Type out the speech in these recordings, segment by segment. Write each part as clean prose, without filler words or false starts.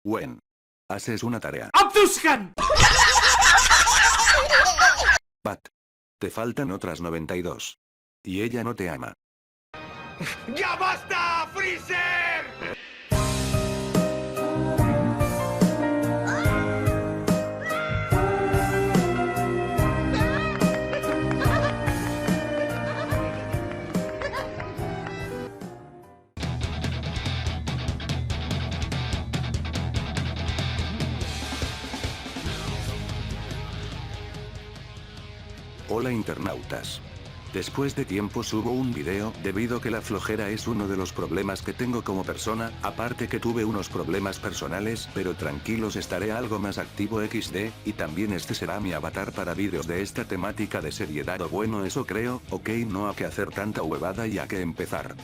Buen. Haces una tarea. ¡Abduskan! Pat. Te faltan otras 92. Y ella no te ama. ¡Ya basta, Freezer! Hola internautas. Después de tiempo subo un video, debido que la flojera es uno de los problemas que tengo como persona, aparte que tuve unos problemas personales, pero tranquilos, estaré algo más activo XD, y también este será mi avatar para vídeos de esta temática de seriedad, o bueno, eso creo. Ok, no hay que hacer tanta huevada y hay que empezar.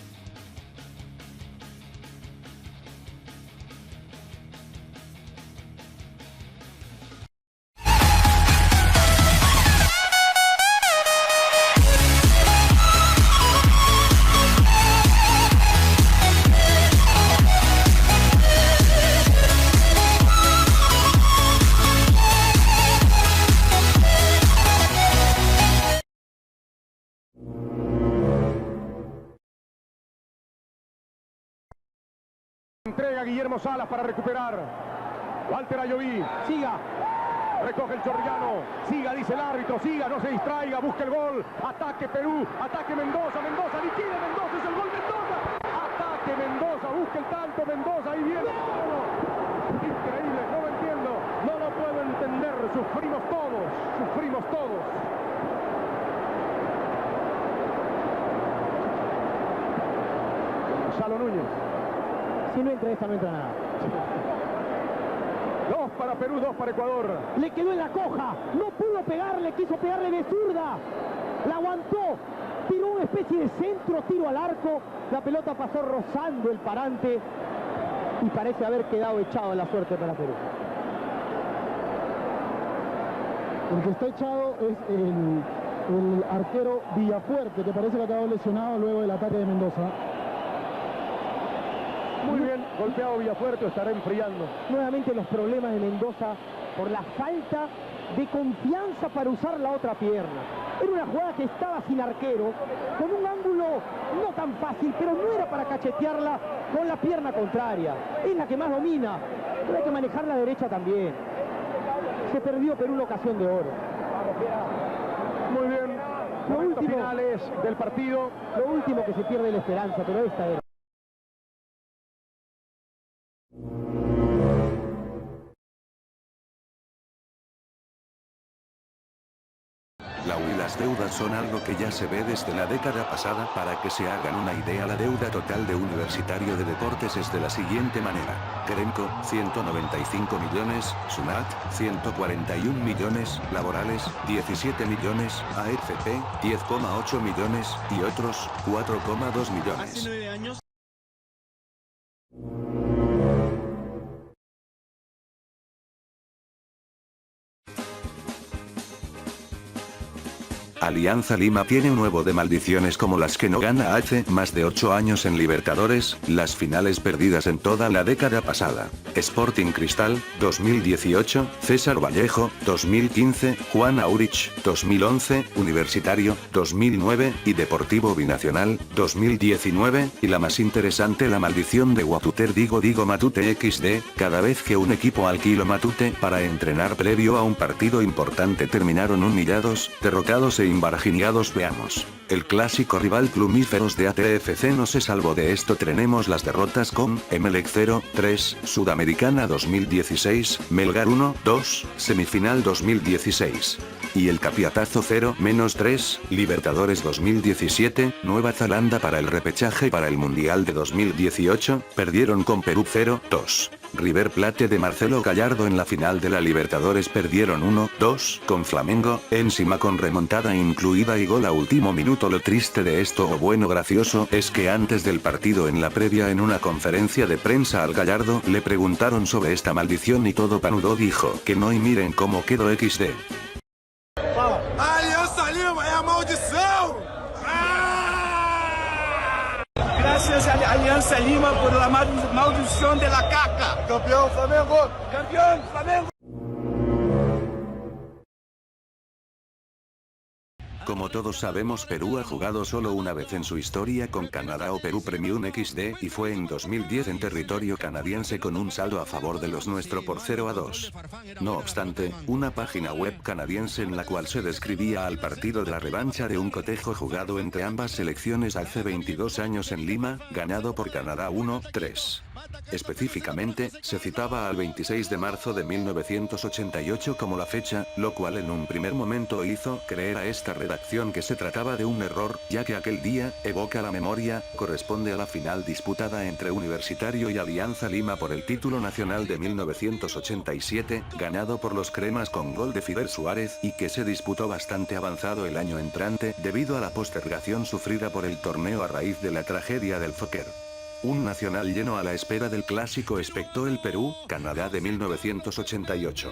Entrega Guillermo Salas para recuperar. Walter Ayoví, siga. Recoge el chorrillano. Siga, dice el árbitro. Siga, no se distraiga. Busca el gol. Ataque Perú. Ataque Mendoza. Mendoza. Liquida Mendoza. Es el gol Mendoza. Ataque Mendoza. Busca el tanto Mendoza. Ahí viene. Increíble. No lo entiendo. No lo puedo entender. Sufrimos todos. Sufrimos todos. Gonzalo Núñez. Si no entra esta, no entra nada. 2 para Perú, 2 para Ecuador. Le quedó en la coja. No pudo pegarle, quiso pegarle de zurda. La aguantó. Tiró una especie de centro, tiro al arco. La pelota pasó rozando el parante. Y parece haber quedado echado en la suerte para Perú. El que está echado es el arquero Villafuerte, que parece que ha quedado lesionado luego del ataque de Mendoza. Muy bien, golpeado Villafuerte, estará enfriando. Nuevamente los problemas de Mendoza por la falta de confianza para usar la otra pierna. Era una jugada que estaba sin arquero, con un ángulo no tan fácil, pero no era para cachetearla con la pierna contraria. Es la que más domina, pero hay que manejar la derecha también. Se perdió Perú una ocasión de oro. Muy bien, momentos finales del partido. Lo último que se pierde es la esperanza, pero esta era. La U y las deudas son algo que ya se ve desde la década pasada. Para que se hagan una idea, la deuda total de Universitario de Deportes es de la siguiente manera: Gremco, 195 millones, Sunat, 141 millones, Laborales, 17 millones, AFP, 10,8 millones, y otros, 4,2 millones. Hace 9 años. Alianza Lima tiene un nuevo de maldiciones como las que no gana hace más de 8 años en Libertadores, las finales perdidas en toda la década pasada. Sporting Cristal, 2018, César Vallejo, 2015, Juan Aurich, 2011, Universitario, 2009, y Deportivo Binacional, 2019, y la más interesante, la maldición de Guatuter digo Matute XD, cada vez que un equipo alquiló Matute para entrenar previo a un partido importante terminaron humillados, derrotados e embarginados. Veamos. El clásico rival Plumíferos de ATFC no se salvó de esto. Tenemos las derrotas con Emelec 0-3, Sudamericana 2016, Melgar 1-2, Semifinal 2016. Y el Capiatazo 0-3, Libertadores 2017, Nueva Zelanda para el repechaje para el Mundial de 2018, perdieron con Perú 0-2. River Plate de Marcelo Gallardo en la final de la Libertadores perdieron 1-2 con Flamengo, encima con remontada incluida y gol a último minuto. Lo triste de esto, o bueno gracioso, es que antes del partido en la previa en una conferencia de prensa al Gallardo le preguntaron sobre esta maldición y todo panudo dijo que no, y miren cómo quedó XD. Alianza Lima es a maldición. Gracias a Alianza Lima por la maldición de la caca. Campeón Flamengo. Campeón Flamengo. Como todos sabemos, Perú ha jugado solo una vez en su historia con Canadá o Perú Premium XD y fue en 2010 en territorio canadiense con un saldo a favor de los nuestros por 0-2. No obstante, una página web canadiense en la cual se describía al partido de la revancha de un cotejo jugado entre ambas selecciones hace 22 años en Lima, ganado por Canadá 1-3. Específicamente, se citaba al 26 de marzo de 1988 como la fecha, lo cual en un primer momento hizo creer a esta redacción que se trataba de un error, ya que aquel día, evoca la memoria, corresponde a la final disputada entre Universitario y Alianza Lima por el título nacional de 1987, ganado por los cremas con gol de Fidel Suárez y que se disputó bastante avanzado el año entrante debido a la postergación sufrida por el torneo a raíz de la tragedia del Fokker. Un nacional lleno a la espera del clásico expectó el Perú-Canadá de 1988.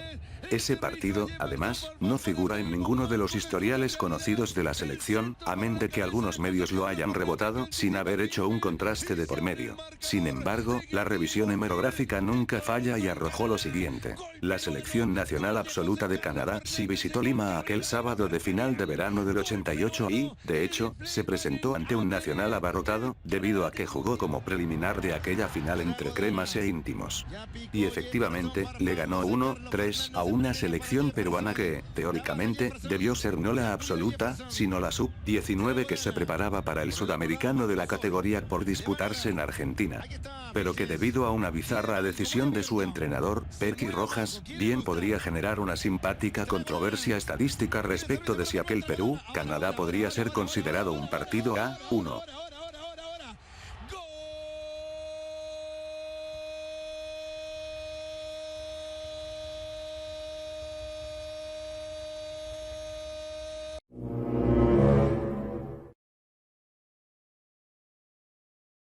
Ese partido, además, no figura en ninguno de los historiales conocidos de la selección, amén de que algunos medios lo hayan rebotado sin haber hecho un contraste de por medio. Sin embargo, la revisión hemerográfica nunca falla y arrojó lo siguiente. La selección nacional absoluta de Canadá sí visitó Lima aquel sábado de final de verano del 88 y, de hecho, se presentó ante un nacional abarrotado, debido a que jugó como preliminar de aquella final entre cremas e íntimos. Y efectivamente, le ganó 1-3 a una selección peruana que, teóricamente, debió ser no la absoluta, sino la sub-19 que se preparaba para el sudamericano de la categoría por disputarse en Argentina. Pero que debido a una bizarra decisión de su entrenador, Pequi Rojas, bien podría generar una simpática controversia estadística respecto de si aquel Perú-Canadá podría ser considerado un partido A1.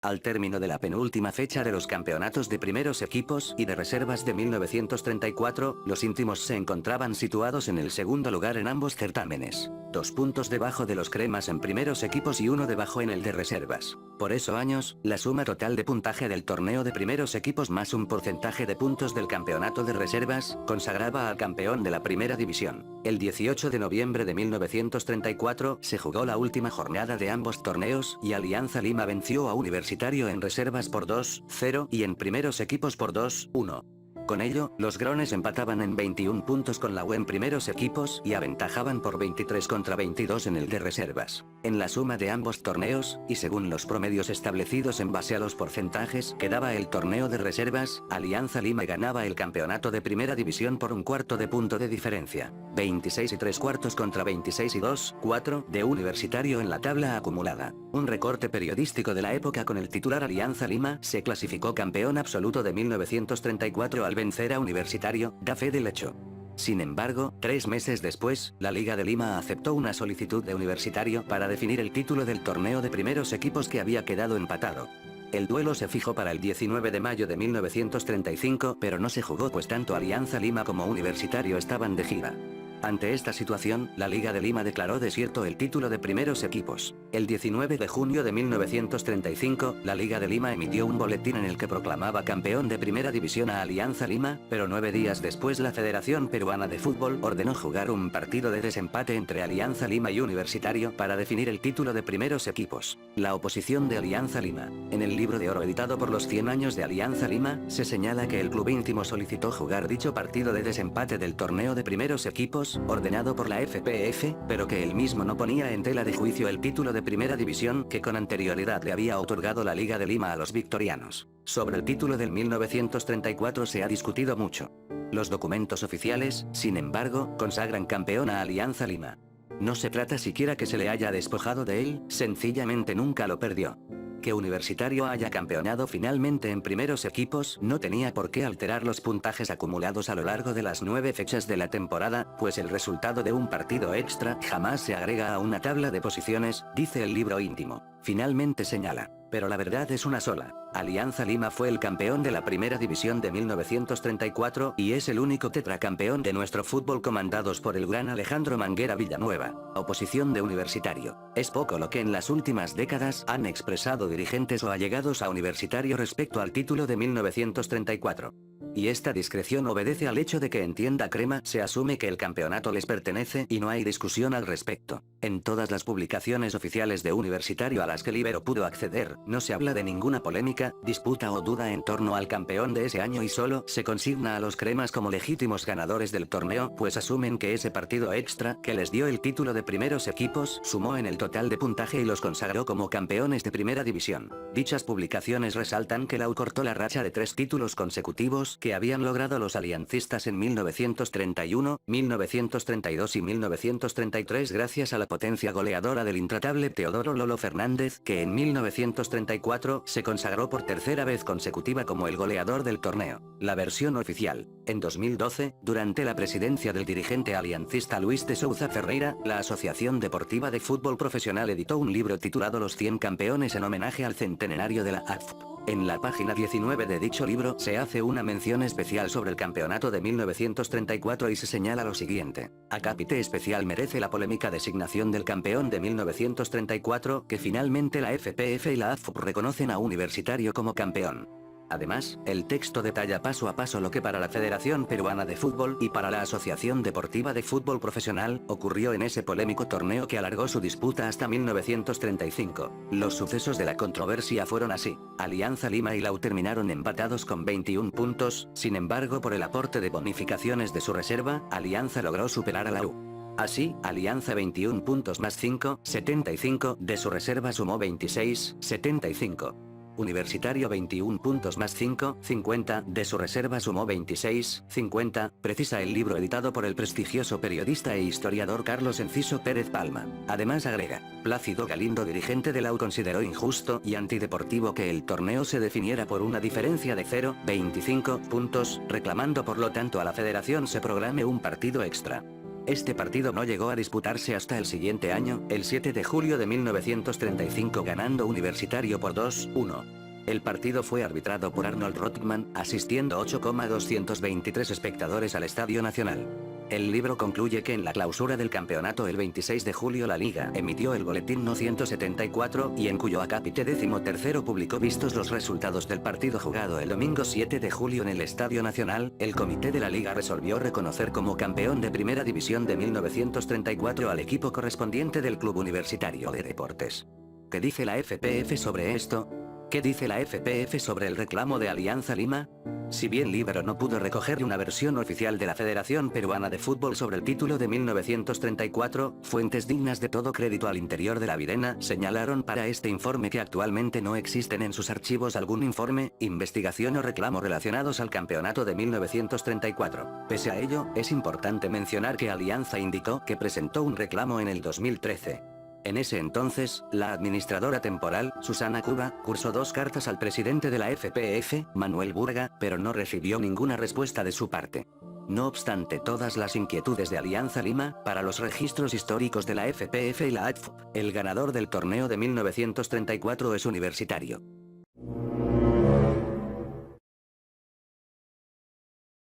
Al término de la penúltima fecha de los campeonatos de primeros equipos y de reservas de 1934, los íntimos se encontraban situados en el segundo lugar en ambos certámenes, 2 puntos debajo de los cremas en primeros equipos y 1 debajo en el de reservas. Por esos años, la suma total de puntaje del torneo de primeros equipos más un porcentaje de puntos del campeonato de reservas, consagraba al campeón de la primera división. El 18 de noviembre de 1934 se jugó la última jornada de ambos torneos y Alianza Lima venció a Universitario en reservas por 2-0 y en primeros equipos por 2-1. Con ello, los grones empataban en 21 puntos con la U en primeros equipos y aventajaban por 23 contra 22 en el de reservas. En la suma de ambos torneos, y según los promedios establecidos en base a los porcentajes, quedaba el torneo de reservas, Alianza Lima ganaba el campeonato de primera división por 1/4 de punto de diferencia. 26 3/4 contra 26 2/4 de Universitario en la tabla acumulada. Un recorte periodístico de la época con el titular Alianza Lima se clasificó campeón absoluto de 1934 al vencer a Universitario, da fe del hecho. Sin embargo, 3 meses después, la Liga de Lima aceptó una solicitud de Universitario para definir el título del torneo de primeros equipos que había quedado empatado. El duelo se fijó para el 19 de mayo de 1935, pero no se jugó pues tanto Alianza Lima como Universitario estaban de gira. Ante esta situación, la Liga de Lima declaró desierto el título de primeros equipos. El 19 de junio de 1935, la Liga de Lima emitió un boletín en el que proclamaba campeón de primera división a Alianza Lima, pero 9 días después la Federación Peruana de Fútbol ordenó jugar un partido de desempate entre Alianza Lima y Universitario para definir el título de primeros equipos. La oposición de Alianza Lima. En el libro de oro editado por los 100 años de Alianza Lima, se señala que el club íntimo solicitó jugar dicho partido de desempate del torneo de primeros equipos, ordenado por la FPF, pero que él mismo no ponía en tela de juicio el título de primera división que con anterioridad le había otorgado la Liga de Lima a los victorianos. Sobre el título del 1934 se ha discutido mucho. Los documentos oficiales, sin embargo, consagran campeón a Alianza Lima. No se trata siquiera que se le haya despojado de él, sencillamente nunca lo perdió. Que Universitario haya campeonado finalmente en primeros equipos no tenía por qué alterar los puntajes acumulados a lo largo de las 9 fechas de la temporada, pues el resultado de un partido extra jamás se agrega a una tabla de posiciones, dice el libro íntimo. Finalmente señala. Pero la verdad es una sola. Alianza Lima fue el campeón de la primera división de 1934 y es el único tetracampeón de nuestro fútbol comandados por el gran Alejandro Manguera Villanueva. Oposición de Universitario. Es poco lo que en las últimas décadas han expresado dirigentes o allegados a Universitario respecto al título de 1934. Y esta discreción obedece al hecho de que en Tienda Crema se asume que el campeonato les pertenece y no hay discusión al respecto. En todas las publicaciones oficiales de Universitario a las que Libero pudo acceder, no se habla de ninguna polémica, disputa o duda en torno al campeón de ese año y solo se consigna a los cremas como legítimos ganadores del torneo, pues asumen que ese partido extra, que les dio el título de primeros equipos, sumó en el total de puntaje y los consagró como campeones de primera división. Dichas publicaciones resaltan que Lau cortó la racha de 3 títulos consecutivos que habían logrado los aliancistas en 1931, 1932 y 1933 gracias a la potencia goleadora del intratable Teodoro Lolo Fernández, que en 1934 se consagró por tercera vez consecutiva como el goleador del torneo. La versión oficial. En 2012, durante la presidencia del dirigente aliancista Luis de Souza Ferreira, la Asociación Deportiva de Fútbol Profesional editó un libro titulado Los 100 campeones en homenaje al centenario de la AFP. En la página 19 de dicho libro se hace una mención especial sobre el campeonato de 1934 y se señala lo siguiente. Acápite especial merece la polémica designación del campeón de 1934, que finalmente la FPF y la AFP reconocen a Universitario como campeón. Además, el texto detalla paso a paso lo que para la Federación Peruana de Fútbol y para la Asociación Deportiva de Fútbol Profesional ocurrió en ese polémico torneo que alargó su disputa hasta 1935. Los sucesos de la controversia fueron así. Alianza Lima y Lau terminaron empatados con 21 puntos, sin embargo por el aporte de bonificaciones de su reserva, Alianza logró superar a Lau. Así, Alianza 21 puntos más 5, 75, de su reserva sumó 26, 75. Universitario 21 puntos más 5, 50, de su reserva sumó 26, 50, precisa el libro editado por el prestigioso periodista e historiador Carlos Enciso Pérez Palma. Además agrega, Plácido Galindo, dirigente de Lau, consideró injusto y antideportivo que el torneo se definiera por una diferencia de 0,25 puntos, reclamando por lo tanto a la federación se programe un partido extra. Este partido no llegó a disputarse hasta el siguiente año, el 7 de julio de 1935, ganando Universitario por 2-1. El partido fue arbitrado por Arnold Rothman, asistiendo 8,223 espectadores al Estadio Nacional. El libro concluye que en la clausura del campeonato el 26 de julio la Liga emitió el boletín No. 174 y en cuyo acápite 13º publicó: vistos los resultados del partido jugado el domingo 7 de julio en el Estadio Nacional, el comité de la Liga resolvió reconocer como campeón de primera división de 1934 al equipo correspondiente del Club Universitario de Deportes. ¿Qué dice la FPF sobre esto? ¿Qué dice la FPF sobre el reclamo de Alianza Lima? Si bien Libero no pudo recoger una versión oficial de la Federación Peruana de Fútbol sobre el título de 1934, fuentes dignas de todo crédito al interior de la Videna señalaron para este informe que actualmente no existen en sus archivos algún informe, investigación o reclamo relacionados al campeonato de 1934. Pese a ello, es importante mencionar que Alianza indicó que presentó un reclamo en el 2013. En ese entonces, la administradora temporal, Susana Cuba, cursó 2 cartas al presidente de la FPF, Manuel Burga, pero no recibió ninguna respuesta de su parte. No obstante todas las inquietudes de Alianza Lima, para los registros históricos de la FPF y la AFP, el ganador del torneo de 1934 es Universitario.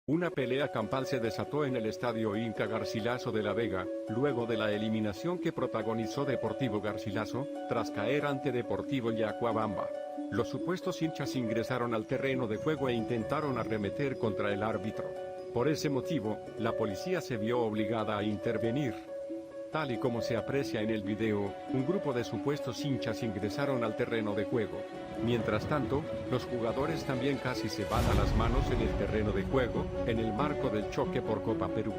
Una pelea campal se desató en el estadio Inca Garcilaso de La Vega, luego de la eliminación que protagonizó Deportivo Garcilaso, tras caer ante Deportivo Yacuabamba. Los supuestos hinchas ingresaron al terreno de juego e intentaron arremeter contra el árbitro. Por ese motivo, la policía se vio obligada a intervenir. Tal y como se aprecia en el video, un grupo de supuestos hinchas ingresaron al terreno de juego. Mientras tanto, los jugadores también casi se van a las manos en el terreno de juego, en el marco del choque por Copa Perú.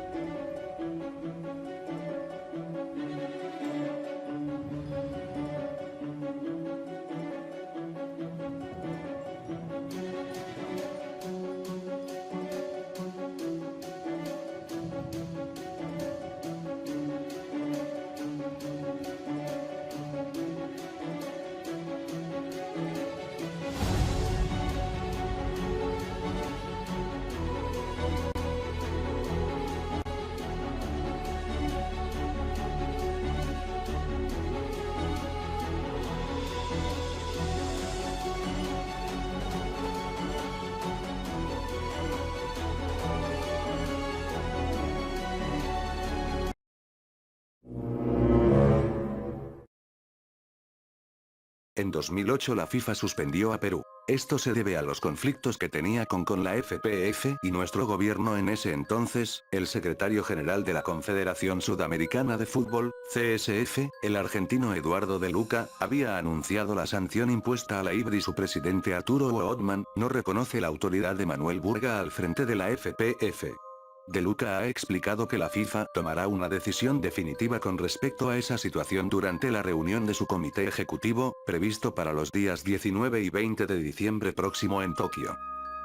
En 2008 la FIFA suspendió a Perú. Esto se debe a los conflictos que tenía con la FPF y nuestro gobierno en ese entonces. El secretario general de la Confederación Sudamericana de Fútbol, CSF, el argentino Eduardo De Luca, había anunciado la sanción impuesta a la IBR y su presidente Arturo Ootman no reconoce la autoridad de Manuel Burga al frente de la FPF. De Luca ha explicado que la FIFA tomará una decisión definitiva con respecto a esa situación durante la reunión de su comité ejecutivo, previsto para los días 19 y 20 de diciembre próximo en Tokio.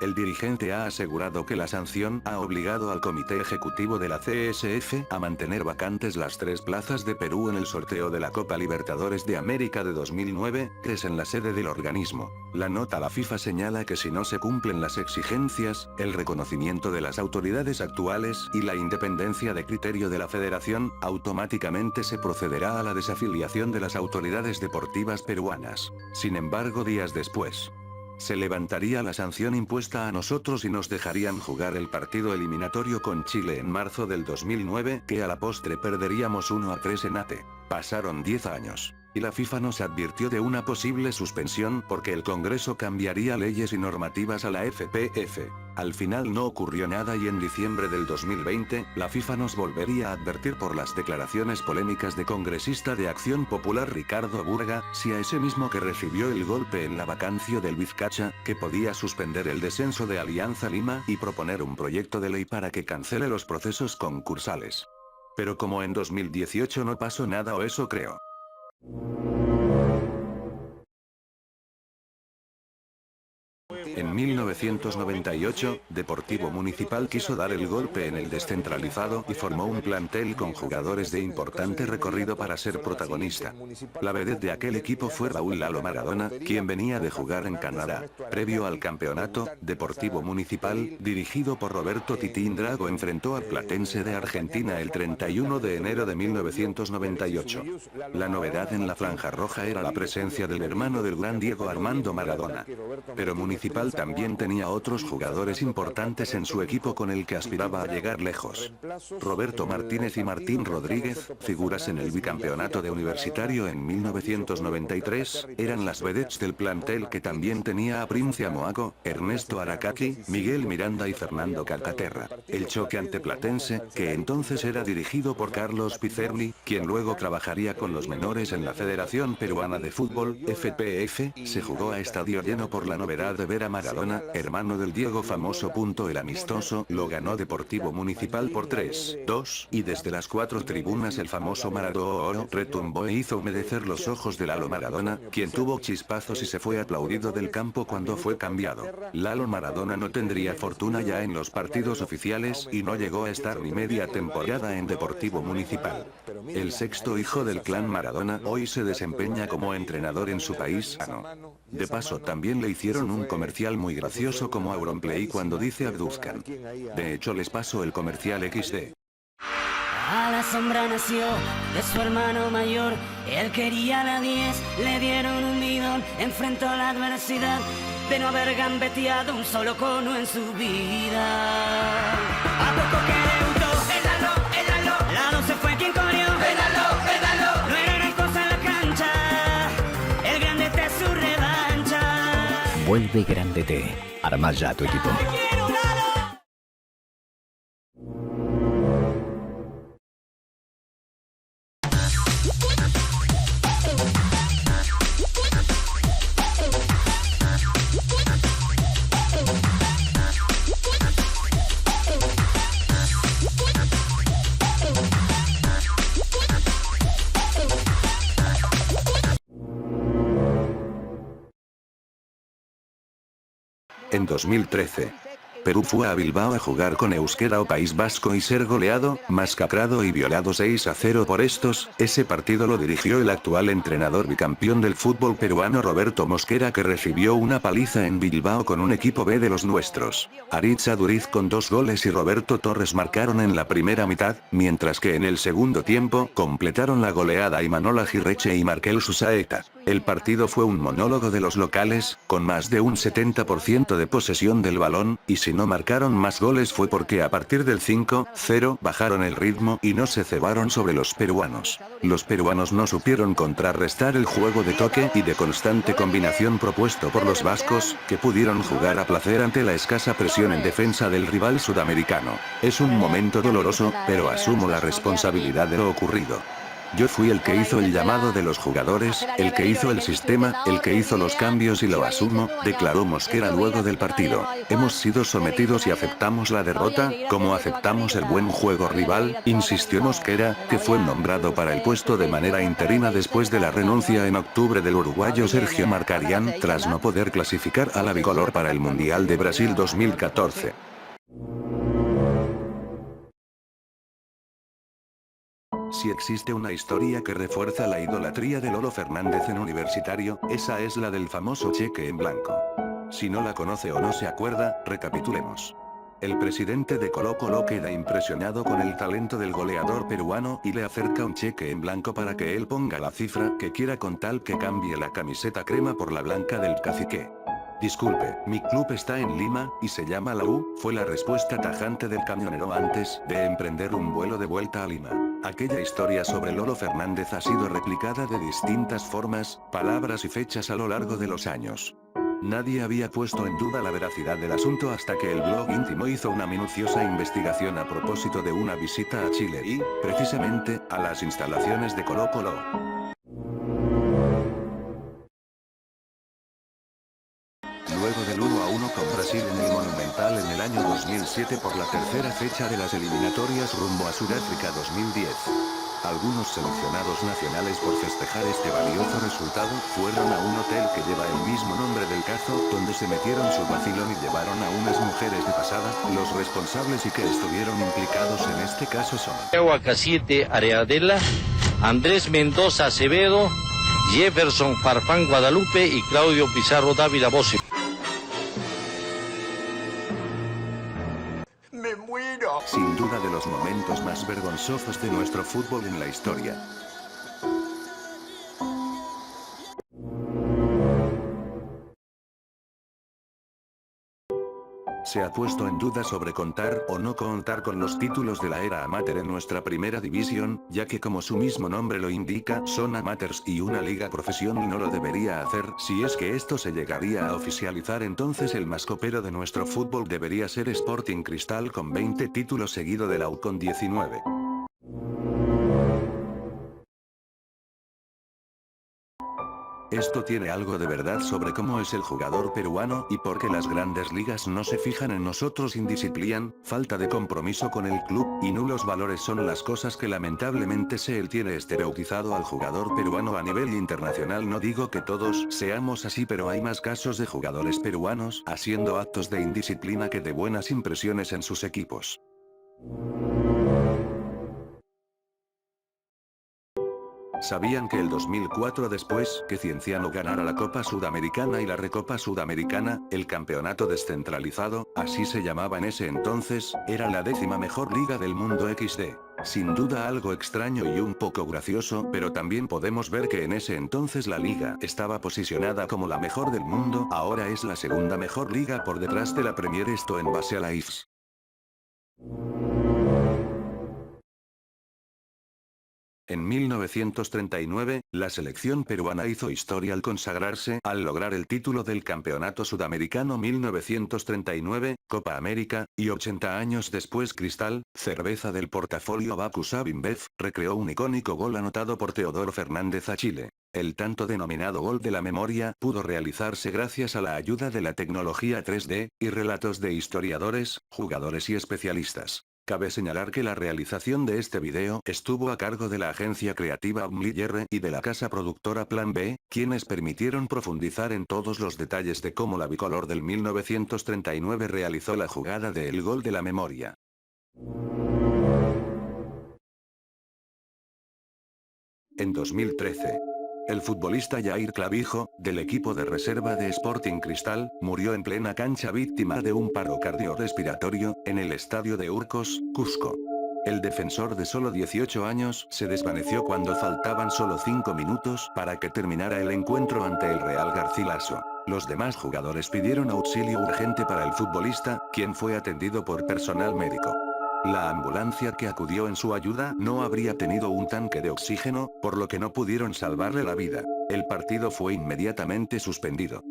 El dirigente ha asegurado que la sanción ha obligado al comité ejecutivo de la CSF a mantener vacantes las 3 plazas de Perú en el sorteo de la Copa Libertadores de América de 2009, que es en la sede del organismo. La nota la FIFA señala que si no se cumplen las exigencias, el reconocimiento de las autoridades actuales y la independencia de criterio de la federación, automáticamente se procederá a la desafiliación de las autoridades deportivas peruanas. Sin embargo, días después, se levantaría la sanción impuesta a nosotros y nos dejarían jugar el partido eliminatorio con Chile en marzo del 2009, que a la postre perderíamos 1-3 en ATE. Pasaron 10 años, y la FIFA nos advirtió de una posible suspensión porque el Congreso cambiaría leyes y normativas a la FPF. Al final no ocurrió nada y en diciembre del 2020, la FIFA nos volvería a advertir por las declaraciones polémicas de congresista de Acción Popular Ricardo Burga, si a ese mismo que recibió el golpe en la vacancia del Vizcacha, que podía suspender el descenso de Alianza Lima y proponer un proyecto de ley para que cancele los procesos concursales. Pero como en 2018 no pasó nada o eso creo. En 1998, Deportivo Municipal quiso dar el golpe en el descentralizado y formó un plantel con jugadores de importante recorrido para ser protagonista. La vedette de aquel equipo fue Raúl Lalo Maradona, quien venía de jugar en Canadá. Previo al campeonato, Deportivo Municipal, dirigido por Roberto Titín Drago, enfrentó al Platense de Argentina el 31 de enero de 1998. La novedad en la franja roja era la presencia del hermano del gran Diego Armando Maradona. Pero Municipal también tenía otros jugadores importantes en su equipo con el que aspiraba a llegar lejos. Roberto Martínez y Martín Rodríguez, figuras en el bicampeonato de Universitario en 1993, eran las vedettes del plantel que también tenía a Prince Amoaco, Ernesto Aracaki, Miguel Miranda y Fernando Calcaterra. El choque ante Platense, que entonces era dirigido por Carlos Pizerni, quien luego trabajaría con los menores en la Federación Peruana de Fútbol, FPF, se jugó a estadio lleno por la novedad de ver a Maradona, hermano del Diego famoso. El amistoso lo ganó Deportivo Municipal por 3-2, y desde las 4 tribunas el famoso Maradona retumbó e hizo humedecer los ojos de Lalo Maradona, quien tuvo chispazos y se fue aplaudido del campo cuando fue cambiado. Lalo Maradona no tendría fortuna ya en los partidos oficiales y no llegó a estar ni media temporada en Deportivo Municipal. El sexto hijo del clan Maradona hoy se desempeña como entrenador en su país. De paso también le hicieron un comercial muy gracioso como Auronplay cuando dice abduzcan. De hecho les paso el comercial XD. A la sombra nació de su hermano mayor, él quería la 10, le dieron un bidón, enfrentó la adversidad de no haber gambeteado un solo cono en su vida. A poco que debutó, el Lalo se fue quien corrió, no era gran cosa en la cancha, el grande te su revancha. Vuelve Grande T, arma ya tu equipo. En 2013, Perú fue a Bilbao a jugar con Euskera o País Vasco y ser goleado, masacrado y violado 6-0 por estos. Ese partido lo dirigió el actual entrenador bicampeón del fútbol peruano Roberto Mosquera, que recibió una paliza en Bilbao con un equipo B de los nuestros. Aritz Aduriz con 2 goles y Roberto Torres marcaron en la primera mitad, mientras que en el segundo tiempo completaron la goleada Imanol Agirreche y Markel Susaeta. El partido fue un monólogo de los locales, con más de un 70% de posesión del balón, y si no marcaron más goles fue porque a partir del 5-0 bajaron el ritmo y no se cebaron sobre los peruanos. Los peruanos no supieron contrarrestar el juego de toque y de constante combinación propuesto por los vascos, que pudieron jugar a placer ante la escasa presión en defensa del rival sudamericano. Es un momento doloroso, pero asumo la responsabilidad de lo ocurrido. Yo fui el que hizo el llamado de los jugadores, el que hizo el sistema, el que hizo los cambios y lo asumo, declaró Mosquera luego del partido. Hemos sido sometidos y aceptamos la derrota, como aceptamos el buen juego rival, insistió Mosquera, que fue nombrado para el puesto de manera interina después de la renuncia en octubre del uruguayo Sergio Marcarián, tras no poder clasificar a la bicolor para el Mundial de Brasil 2014. Si existe una historia que refuerza la idolatría de Lolo Fernández en Universitario, esa es la del famoso cheque en blanco. Si no la conoce o no se acuerda, recapitulemos. El presidente de Colo-Colo queda impresionado con el talento del goleador peruano y le acerca un cheque en blanco para que él ponga la cifra que quiera con tal que cambie la camiseta crema por la blanca del cacique. Disculpe, mi club está en Lima, y se llama la U, fue la respuesta tajante del camionero antes de emprender un vuelo de vuelta a Lima. Aquella historia sobre Lolo Fernández ha sido replicada de distintas formas, palabras y fechas a lo largo de los años. Nadie había puesto en duda la veracidad del asunto hasta que el blog íntimo hizo una minuciosa investigación a propósito de una visita a Chile y, precisamente, a las instalaciones de Colo-Colo. Luego del 1-1 con Brasil en el Monumental en el año 2007 por la tercera fecha de las eliminatorias rumbo a Sudáfrica 2010. Algunos seleccionados nacionales por festejar este valioso resultado, fueron a un hotel que lleva el mismo nombre del caso, donde se metieron su vacilón y llevaron a unas mujeres de pasada. Los responsables y que estuvieron implicados en este caso son Aguacasiete Areadela, Andrés Mendoza Acevedo, Jefferson Farfán Guadalupe y Claudio Pizarro Dávila Bossi. Sin duda de los momentos más vergonzosos de nuestro fútbol en la historia. Se ha puesto en duda sobre contar o no contar con los títulos de la era amateur en nuestra primera división, ya que como su mismo nombre lo indica, son amateurs y una liga profesión y no lo debería hacer. Si es que esto se llegaría a oficializar, entonces el más copero de nuestro fútbol debería ser Sporting Cristal con 20 títulos seguido de la U con 19. Esto tiene algo de verdad sobre cómo es el jugador peruano y por qué las grandes ligas no se fijan en nosotros. Indisciplina, falta de compromiso con el club, y nulos valores son las cosas que lamentablemente se tiene estereotipado al jugador peruano a nivel internacional. No digo que todos seamos así, pero hay más casos de jugadores peruanos haciendo actos de indisciplina que de buenas impresiones en sus equipos. ¿Sabían que el 2004, después que Cienciano ganara la Copa Sudamericana y la Recopa Sudamericana, el campeonato descentralizado, así se llamaba en ese entonces, era la 10ª mejor liga del mundo XD? Sin duda algo extraño y un poco gracioso, pero también podemos ver que en ese entonces la liga estaba posicionada como la mejor del mundo, ahora es la segunda mejor liga por detrás de la Premier, esto en base a la IFS. En 1939, la selección peruana hizo historia al consagrarse al lograr el título del Campeonato Sudamericano 1939, Copa América, y 80 años después Cristal, cerveza del portafolio Bacus Abinbev, recreó un icónico gol anotado por Teodoro Fernández a Chile. El tanto denominado gol de la memoria pudo realizarse gracias a la ayuda de la tecnología 3D, y relatos de historiadores, jugadores y especialistas. Cabe señalar que la realización de este video estuvo a cargo de la agencia creativa Umliyr y de la casa productora Plan B, quienes permitieron profundizar en todos los detalles de cómo la bicolor del 1939 realizó la jugada de el gol de la memoria. En 2013, el futbolista Jair Clavijo, del equipo de reserva de Sporting Cristal, murió en plena cancha víctima de un paro cardiorrespiratorio, en el estadio de Urcos, Cusco. El defensor de solo 18 años se desvaneció cuando faltaban solo 5 minutos para que terminara el encuentro ante el Real Garcilaso. Los demás jugadores pidieron auxilio urgente para el futbolista, quien fue atendido por personal médico. La ambulancia que acudió en su ayuda no habría tenido un tanque de oxígeno, por lo que no pudieron salvarle la vida. El partido fue inmediatamente suspendido.